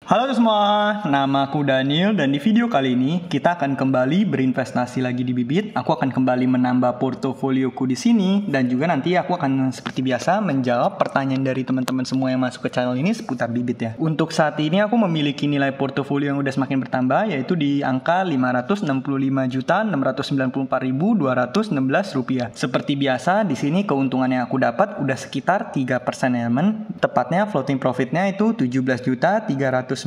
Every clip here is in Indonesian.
Halo semua, nama aku Daniel dan di video kali ini kita akan kembali berinvestasi lagi di Bibit. Aku akan kembali menambah portofolioku di sini dan juga nanti aku akan seperti biasa menjawab pertanyaan dari teman-teman semua yang masuk ke channel ini seputar Bibit ya. Untuk saat ini aku memiliki nilai portofolio yang udah semakin bertambah yaitu di angka Rp565.694.216. Seperti biasa di sini keuntungan yang aku dapat udah sekitar 3% ya teman. Tepatnya floating profitnya itu 17.393.758.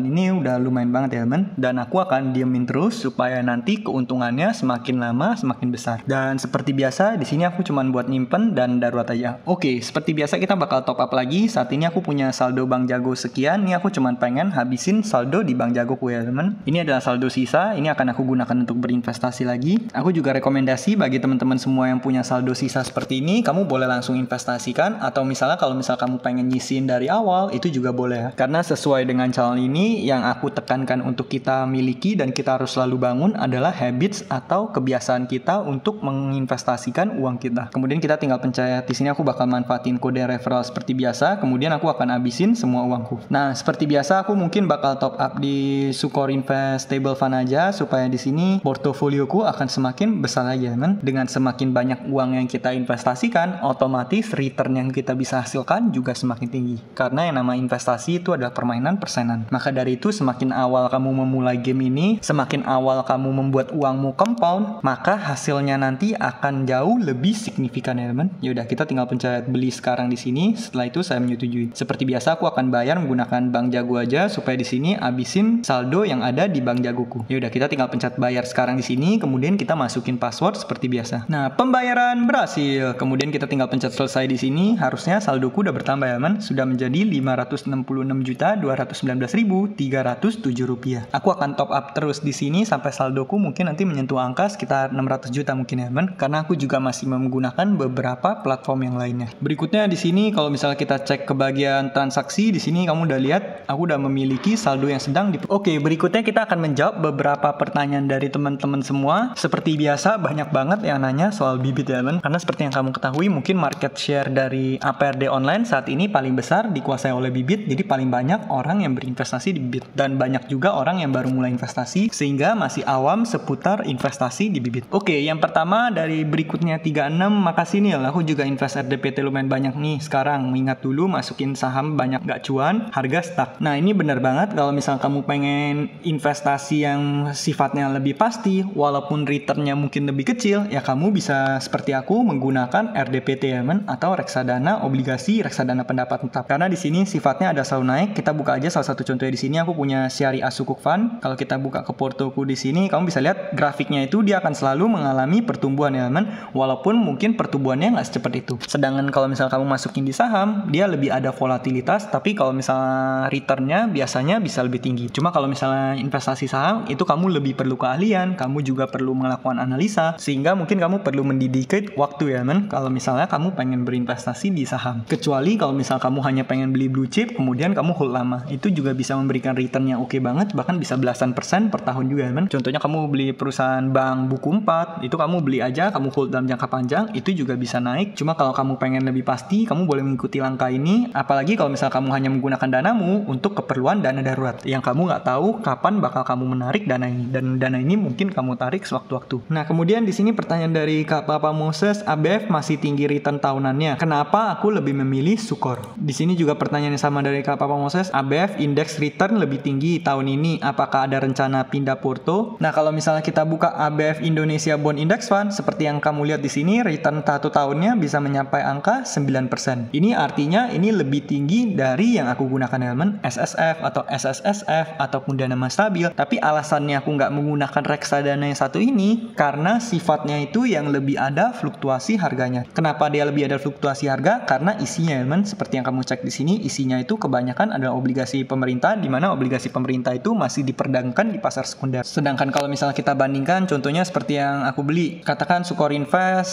Ini udah lumayan banget ya teman. Dan aku akan diemin terus supaya nanti keuntungannya semakin lama semakin besar. Dan seperti biasa di sini aku cuman buat nyimpen dan darurat aja. Oke, seperti biasa kita bakal top up lagi. Saat ini aku punya saldo Bank Jago sekian. Ini aku cuman pengen habisin saldo di Bank Jagoku ya teman. Ini adalah saldo sisa. Ini akan aku gunakan untuk berinvestasi lagi. Aku juga rekomendasi bagi teman-teman semua yang punya saldo sisa seperti ini, kamu boleh langsung investasikan atau misalnya kalau kamu pengen nyisin dari awal itu juga boleh ya. Karena sesuai dengan channel ini yang aku tekankan untuk kita miliki dan kita harus selalu bangun adalah habits atau kebiasaan kita untuk menginvestasikan uang kita. Kemudian kita tinggal pencet di sini aku bakal manfaatin kode referral seperti biasa, kemudian aku akan habisin semua uangku. Nah, seperti biasa aku mungkin bakal top up di Sukor Invest Stable Fund aja supaya di sini portofolioku akan semakin besar lagi ya, teman. Dengan semakin banyak uang yang kita investasikan, otomatis return yang kita bisa hasilkan juga semakin tinggi. Karena yang nama investasi itu adalah permainan persenan. Maka dari itu semakin awal kamu memulai game ini, semakin awal kamu membuat uangmu compound, maka hasilnya nanti akan jauh lebih signifikan ya teman. Yaudah kita tinggal pencet beli sekarang di sini. Setelah itu saya menyetujui. Seperti biasa aku akan bayar menggunakan Bank Jago aja supaya di sini abisin saldo yang ada di Bank Jagoku. Yaudah kita tinggal pencet bayar sekarang di sini, kemudian kita masukin password seperti biasa. Nah, pembayaran berhasil. Kemudian kita tinggal pencet selesai di sini. Harusnya saldoku udah bertambah ya teman. Sudah menjadi Rp566.219.307. Aku akan top up terus di sini sampai saldoku mungkin nanti menyentuh angka sekitar 600 juta mungkin ya teman. Karena aku juga masih menggunakan beberapa platform yang lainnya. Berikutnya di sini kalau misalnya kita cek ke bagian transaksi, di sini kamu udah lihat aku udah memiliki saldo yang sedang Oke, berikutnya kita akan menjawab beberapa pertanyaan dari teman-teman semua. Seperti biasa banyak banget yang nanya soal Bibit ya teman. Karena seperti yang kamu ketahui mungkin market share dari APRD online saat ini paling besar dikuasai oleh Bibit. Jadi paling banyak orang yang berinvestasi di Bibit. Dan banyak juga orang yang baru mulai investasi sehingga masih awam seputar investasi di Bibit. Oke, yang pertama dari berikutnya 36, makasih nih, aku juga invest RDPT lumayan banyak nih sekarang. Ingat dulu masukin saham banyak gak cuan, harga stuck. Nah, ini benar banget kalau misal kamu pengen investasi yang sifatnya lebih pasti walaupun returnnya mungkin lebih kecil, ya kamu bisa seperti aku menggunakan RDPT ya men, atau reksadana obligasi, reksadana pendapat tetap. Karena di sini sifatnya ada selalu naik. Kita buka aja salah satu contohnya di sini. Aku punya Syariah Sukuk Fund. Kalau kita buka ke portoku di sini, kamu bisa lihat grafiknya itu dia akan selalu mengalami pertumbuhan ya teman. Walaupun mungkin pertumbuhannya nggak secepat itu. Sedangkan kalau misal kamu masukin di saham, dia lebih ada volatilitas. Tapi kalau misalnya returnnya biasanya bisa lebih tinggi. Cuma kalau misalnya investasi saham itu kamu lebih perlu keahlian, kamu juga perlu melakukan analisa, sehingga mungkin kamu perlu mendedicate waktu ya teman. Kalau misalnya kamu pengen berinvestasi di saham. Kecuali kalau misal kamu hanya pengen beli blue chip, kemudian kamu hold lama, itu juga bisa memberikan return yang oke banget, bahkan bisa belasan persen per tahun juga kan. Contohnya kamu beli perusahaan bank buku 4, itu kamu beli aja, kamu hold dalam jangka panjang, itu juga bisa naik. Cuma kalau kamu pengen lebih pasti, kamu boleh mengikuti langkah ini, apalagi kalau misal kamu hanya menggunakan danamu untuk keperluan dana darurat, yang kamu nggak tahu kapan bakal kamu menarik dana ini, dan dana ini mungkin kamu tarik sewaktu-waktu. Nah, kemudian di sini pertanyaan dari Kak Papa Moses, ABF masih tinggi return tahunannya, kenapa aku lebih memilih Sukor? Di sini juga pertanyaan yang sama dari Kak Papa Moses, ABF index return lebih tinggi tahun ini, apakah ada rencana pindah porto? Nah, kalau misalnya kita buka ABF Indonesia Bond Index Fund, seperti yang kamu lihat di sini, return 1 tahunnya bisa mencapai angka 9%. Ini artinya ini lebih tinggi dari yang aku gunakan elemen SSF atau SSSF ataupun dana mas stabil. Tapi alasannya aku nggak menggunakan reksadana yang satu ini karena sifatnya itu yang lebih ada fluktuasi harganya. Kenapa dia lebih ada fluktuasi harga? Karena isinya elemen seperti yang kamu cek di sini, isinya itu kebanyakan adalah obligasi pemerintah, di mana obligasi pemerintah itu masih diperdagangkan di pasar sekunder. Sedangkan kalau misalnya kita bandingkan, contohnya seperti yang aku beli, katakan Sukor Invest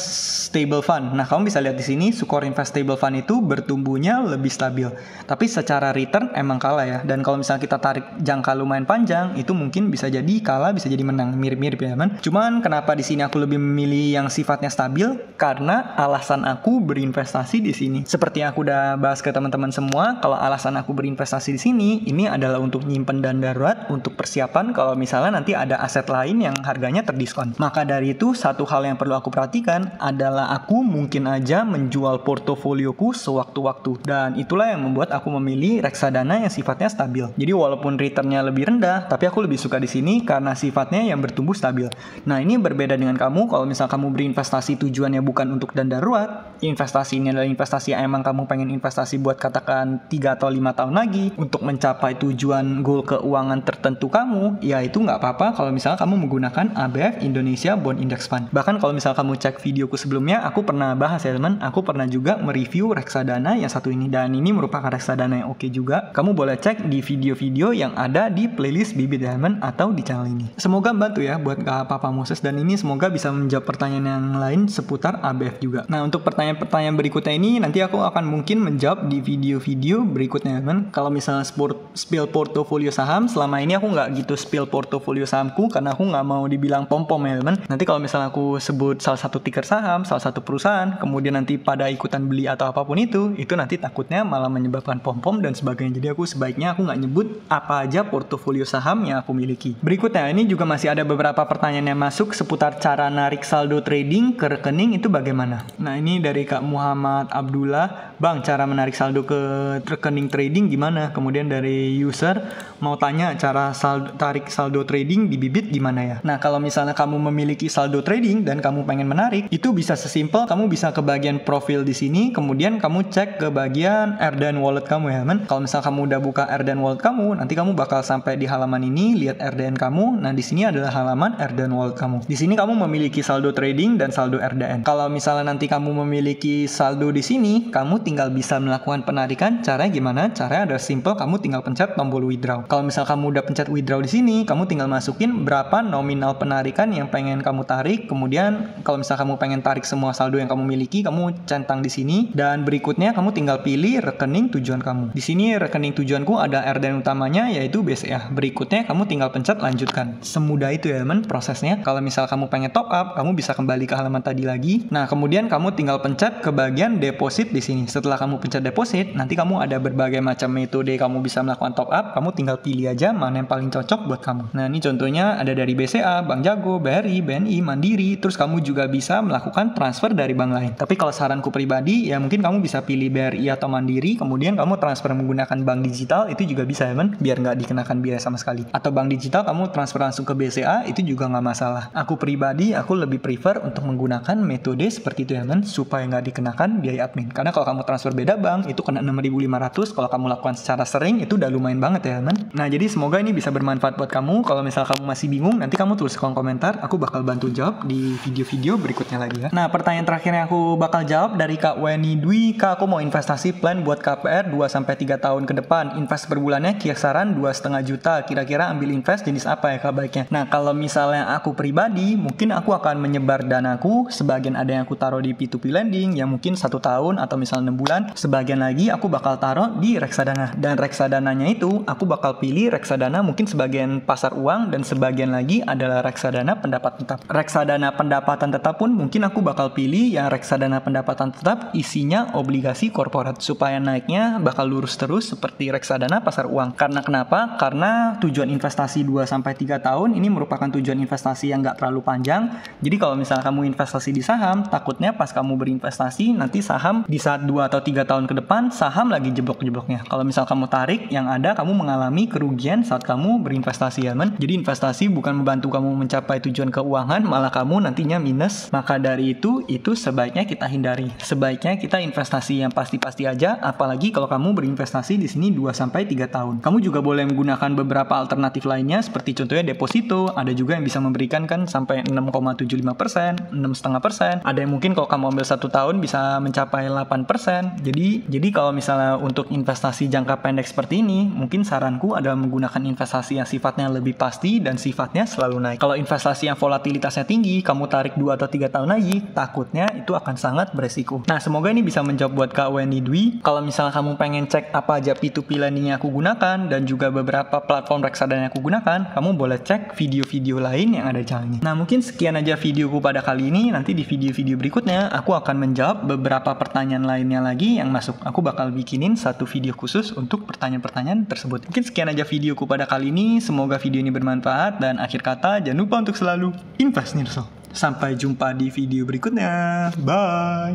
Stable Fund. Nah, kamu bisa lihat di sini Sukor Invest Stable Fund itu bertumbuhnya lebih stabil. Tapi secara return emang kalah ya. Dan kalau misalnya kita tarik jangka lumayan panjang, itu mungkin bisa jadi kalah, bisa jadi menang, mirip-mirip ya, teman. Cuman kenapa di sini aku lebih memilih yang sifatnya stabil? Karena alasan aku berinvestasi di sini. Seperti yang aku udah bahas ke teman-teman semua semua, kalau alasan aku berinvestasi di sini, ini adalah untuk nyimpen dana darurat, untuk persiapan kalau misalnya nanti ada aset lain yang harganya terdiskon. Maka dari itu, satu hal yang perlu aku perhatikan adalah aku mungkin aja menjual portofolioku sewaktu-waktu. Dan itulah yang membuat aku memilih reksadana yang sifatnya stabil. Jadi walaupun returnnya lebih rendah, tapi aku lebih suka di sini karena sifatnya yang bertumbuh stabil. Nah, ini berbeda dengan kamu kalau misal kamu berinvestasi tujuannya bukan untuk dana darurat. Investasi ini adalah investasi yang emang kamu pengen investasi buat katakan 3 atau 5 tahun lagi untuk mencapai tujuan goal keuangan tertentu kamu, ya itu nggak apa-apa kalau misalnya kamu menggunakan ABF Indonesia Bond Index Fund. Bahkan kalau misal kamu cek videoku sebelumnya, aku pernah bahas ya teman, aku pernah juga mereview reksadana yang satu ini, dan ini merupakan reksadana yang oke juga. Kamu boleh cek di video-video yang ada di playlist Bibit Diamond atau di channel ini. Semoga membantu ya buat Kak Papa Moses, dan ini semoga bisa menjawab pertanyaan yang lain seputar ABF juga. Nah, untuk pertanyaan berikutnya ini nanti aku akan mungkin menjawab di video-video berikutnya teman. Kalau misalnya spill portofolio saham, selama ini aku nggak gitu spill portofolio sahamku karena aku nggak mau dibilang pom-pom ya teman. Nanti kalau misalnya aku sebut salah satu ticker saham, salah satu perusahaan, kemudian nanti pada ikutan beli atau apapun itu nanti takutnya malah menyebabkan pom-pom dan sebagainya. Jadi aku sebaiknya aku nggak nyebut apa aja portofolio saham yang aku miliki. Berikutnya ini juga masih ada beberapa pertanyaan yang masuk seputar cara narik saldo trading ke rekening itu bagaimana. Nah, ini dari Kak Muhammad Abdullah, Bang, cara menarik saldo ke rekening trading gimana? Kemudian dari user mau tanya cara tarik saldo trading di Bibit gimana ya? Nah, kalau misalnya kamu memiliki saldo trading dan kamu pengen menarik, itu bisa sesimpel kamu bisa ke bagian profil di sini, kemudian kamu cek ke bagian Erdan Wallet kamu ya teman. Kalau misal kamu udah buka Erdan Wallet kamu, nanti kamu bakal sampai di halaman ini, lihat RDN kamu. Nah, di sini adalah halaman Erdan Wallet kamu. Di sini kamu memiliki saldo trading dan saldo RDN. Kalau misalnya nanti kamu memiliki saldo di sini, kamu tinggal bisa melakukan penarikan. Caranya gimana? Caranya adalah simple, kamu tinggal pencet tombol withdraw. Kalau misal kamu udah pencet withdraw di sini, kamu tinggal masukin berapa nominal penarikan yang pengen kamu tarik. Kemudian kalau misal kamu pengen tarik semua saldo yang kamu miliki, kamu centang di sini, dan berikutnya kamu tinggal pilih rekening tujuan kamu. Di sini rekening tujuanku ada RDN utamanya yaitu BCA. Berikutnya kamu tinggal pencet lanjutkan. Semudah itu ya teman prosesnya. Kalau misal kamu pengen top up, kamu bisa kembali ke halaman tadi lagi. Nah, kemudian kamu tinggal pencet ke bagian deposit di sini. Setelah kamu pencet deposit, nanti kamu ada berbagai macam metode kamu bisa melakukan top up. Kamu tinggal pilih aja mana yang paling cocok buat kamu. Nah, ini contohnya ada dari BCA, Bank Jago, BRI, BNI, Mandiri. Terus kamu juga bisa melakukan transfer dari bank lain. Tapi kalau saranku pribadi, ya mungkin kamu bisa pilih BRI atau Mandiri, kemudian kamu transfer menggunakan bank digital, itu juga bisa ya teman, biar nggak dikenakan biaya sama sekali. Atau bank digital kamu transfer langsung ke BCA, itu juga nggak masalah. Aku pribadi, aku lebih prefer untuk menggunakan metode seperti itu ya teman, supaya nggak dikenakan biaya admin. Karena kalau kamu transfer beda bank, itu kena 6.500, kalau kamu lakukan secara sering, itu udah lumayan banget ya teman. Nah, jadi semoga ini bisa bermanfaat buat kamu. Kalau misal kamu masih bingung, nanti kamu tulis kolom komentar, aku bakal bantu jawab di video-video berikutnya lagi ya. Nah, pertanyaan terakhir yang aku bakal jawab dari Kak Weni Dwi, Kak, aku mau investasi plan buat KPR 2-3 tahun ke depan. Invest per bulannya kisaran 2,5 juta. Kira-kira ambil invest jenis apa ya Kak baiknya? Nah, kalau misalnya aku pribadi, mungkin aku akan menyebar danaku. Sebagian ada yang aku taruh di P2P lending yang mungkin 1 tahun atau misalnya 6 bulan. Sebagian lagi aku bakal taruh di reksadana. Dan reksadananya itu aku bakal pilih reksadana mungkin sebagian pasar uang dan sebagian lagi adalah reksadana pendapatan tetap. Reksadana pendapatan tetap pun mungkin aku bakal pilih yang reksadana pendapatan tetap isinya obligasi korporat supaya naiknya bakal lurus terus seperti reksadana pasar uang. Karena kenapa? Karena tujuan investasi 2-3 tahun ini merupakan tujuan investasi yang nggak terlalu panjang. Jadi kalau misalnya kamu investasi di saham, takutnya pas kamu berinvestasi nanti saham di saat 2 atau 3 tahun ke depan saham lagi jeblok-jebloknya. Kalau misal kamu tarik, yang ada kamu mengalami kerugian saat kamu berinvestasi ya men. Jadi investasi bukan membantu kamu mencapai tujuan keuangan, malah kamu nantinya minus. Maka dari itu sebaiknya kita hindari. Sebaiknya kita investasi yang pasti-pasti aja, apalagi kalau kamu berinvestasi di sini 2-3 tahun. Kamu juga boleh menggunakan beberapa alternatif lainnya seperti contohnya deposito, ada juga yang bisa memberikan kan sampai 6,75%, 6,5%. Ada yang mungkin kalau kamu ambil 1 tahun bisa mencapai 8%. Jadi kalau misalnya untuk investasi jangka pendek seperti ini, mungkin saranku adalah menggunakan investasi yang sifatnya lebih pasti dan sifatnya selalu naik. Kalau investasi yang volatilitasnya tinggi, kamu tarik 2 atau 3 tahun lagi, takutnya itu akan sangat beresiko. Nah, semoga ini bisa menjawab buat Kak Weni Dwi. Kalau misalnya kamu pengen cek apa aja P2P lending yang aku gunakan dan juga beberapa platform reksadana yang aku gunakan, kamu boleh cek video-video lain yang ada di channel ini. Nah, mungkin sekian aja videoku pada kali ini. Nanti di video-video berikutnya aku akan menjawab beberapa pertanyaan lainnya lagi yang masuk, aku bakal bikinin satu video khusus untuk pertanyaan-pertanyaan tersebut. Mungkin sekian aja videoku pada kali ini. Semoga video ini bermanfaat, dan akhir kata jangan lupa untuk selalu invest nih. Sampai jumpa di video berikutnya. Bye.